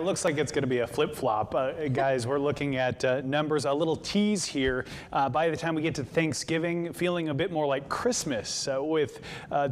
It looks like it's going to be a flip-flop. Guys, we're looking at numbers, a little tease here. By the time we get to Thanksgiving, feeling a bit more like Christmas with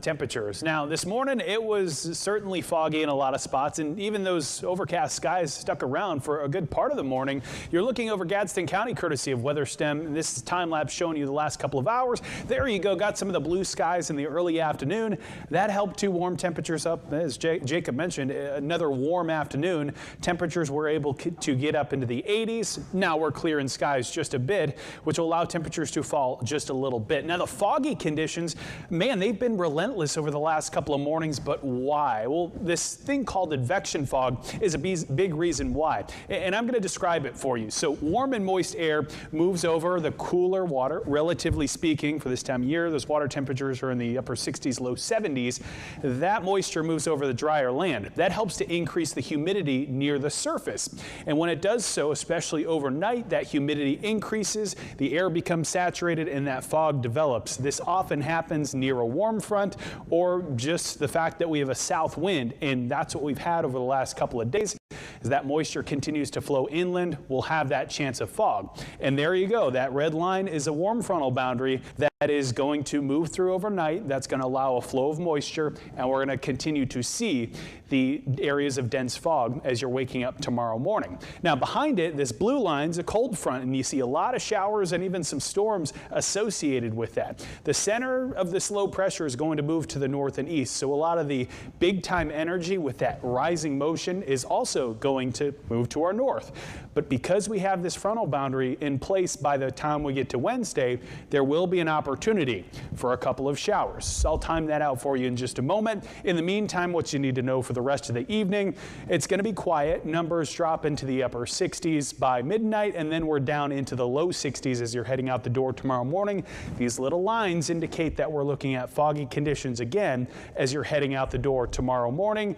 temperatures. Now, this morning, it was certainly foggy in a lot of spots, and even those overcast skies stuck around for a good part of the morning. You're looking over Gadsden County, courtesy of WeatherStem. This is time-lapse showing you the last couple of hours. There you go, got some of the blue skies in the early afternoon. That helped to warm temperatures up. As Jacob mentioned, another warm afternoon. Temperatures were able to get up into the 80s. Now we're clearing skies just a bit, which will allow temperatures to fall just a little bit. Now the foggy conditions, man, they've been relentless over the last couple of mornings, but why? Well, this thing called advection fog is a big reason why, and I'm going to describe it for you. So warm and moist air moves over the cooler water, relatively speaking, for this time of year. Those water temperatures are in the upper 60s, low 70s. That moisture moves over the drier land. That helps to increase the humidity near the surface. And when it does so, especially overnight, that humidity increases, the air becomes saturated, and that fog develops. This often happens near a warm front or just the fact that we have a south wind, and that's what we've had over the last couple of days. As that moisture continues to flow inland, we'll have that chance of fog. And there you go. That red line is a warm frontal boundary that is going to move through overnight. That's going to allow a flow of moisture, and we're going to continue to see the areas of dense fog as you're waking up tomorrow morning. Now behind it, this blue line's a cold front, and you see a lot of showers and even some storms associated with that. The center of this low pressure is going to move to the north and east, so a lot of the big time energy with that rising motion is also going to move to our north. But because we have this frontal boundary in place by the time we get to Wednesday, there will be an opportunity for a couple of showers. I'll time that out for you in just a moment. In the meantime, what you need to know for the rest of the evening, it's going to be quiet. Numbers drop into the upper 60s by midnight, and then we're down into the low 60s as you're heading out the door tomorrow morning. These little lines indicate that we're looking at foggy conditions again as you're heading out the door tomorrow morning.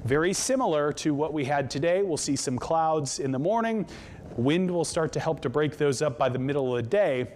Very similar to what we had today. We'll see some clouds in the morning. Wind will start to help to break those up by the middle of the day,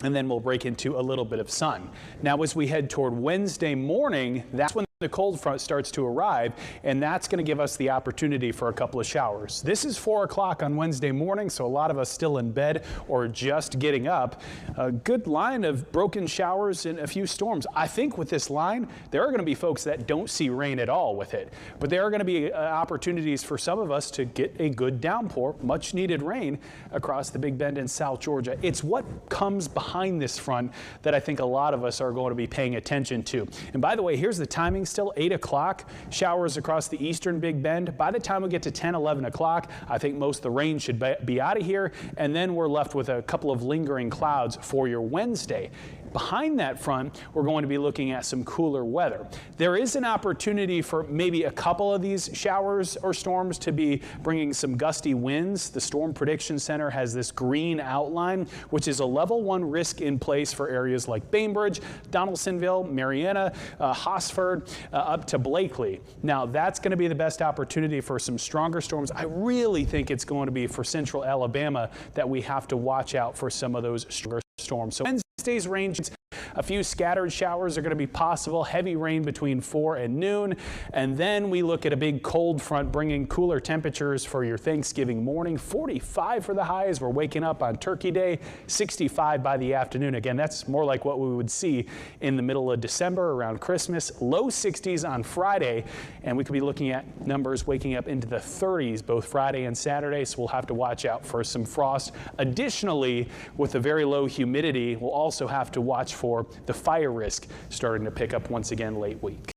and then we'll break into a little bit of sun. Now as we head toward Wednesday morning, that's when the cold front starts to arrive, and that's going to give us the opportunity for a couple of showers. This is 4 o'clock on Wednesday morning, so a lot of us still in bed or just getting up. A good line of broken showers and a few storms. I think with this line, there are going to be folks that don't see rain at all with it, but there are going to be opportunities for some of us to get a good downpour, much needed rain across the Big Bend in South Georgia. It's what comes behind this front that I think a lot of us are going to be paying attention to. And by the way, here's the timing. Still 8 o'clock, showers across the eastern Big Bend. By the time we get to 10, 11 o'clock, I think most of the rain should be out of here, and then we're left with a couple of lingering clouds for your Wednesday. Behind that front, we're going to be looking at some cooler weather. There is an opportunity for maybe a couple of these showers or storms to be bringing some gusty winds. The Storm Prediction Center has this green outline, which is a level 1 risk in place for areas like Bainbridge, Donaldsonville, Marietta, Hosford, up to Blakely. Now that's going to be the best opportunity for some stronger storms. I really think it's going to be for central Alabama that we have to watch out for some of those stronger storms. So Wednesday's range, a few scattered showers are going to be possible, heavy rain between 4 and noon, and then we look at a big cold front bringing cooler temperatures for your Thanksgiving morning. 45 for the highs. We're waking up on Turkey Day, 65 by the afternoon. Again, that's more like what we would see in the middle of December around Christmas. Low 60s on Friday, and we could be looking at numbers waking up into the 30s both Friday and Saturday, so we'll have to watch out for some frost. Additionally, with the very low humidity, we'll also have to watch for the fire risk starting to pick up once again late week.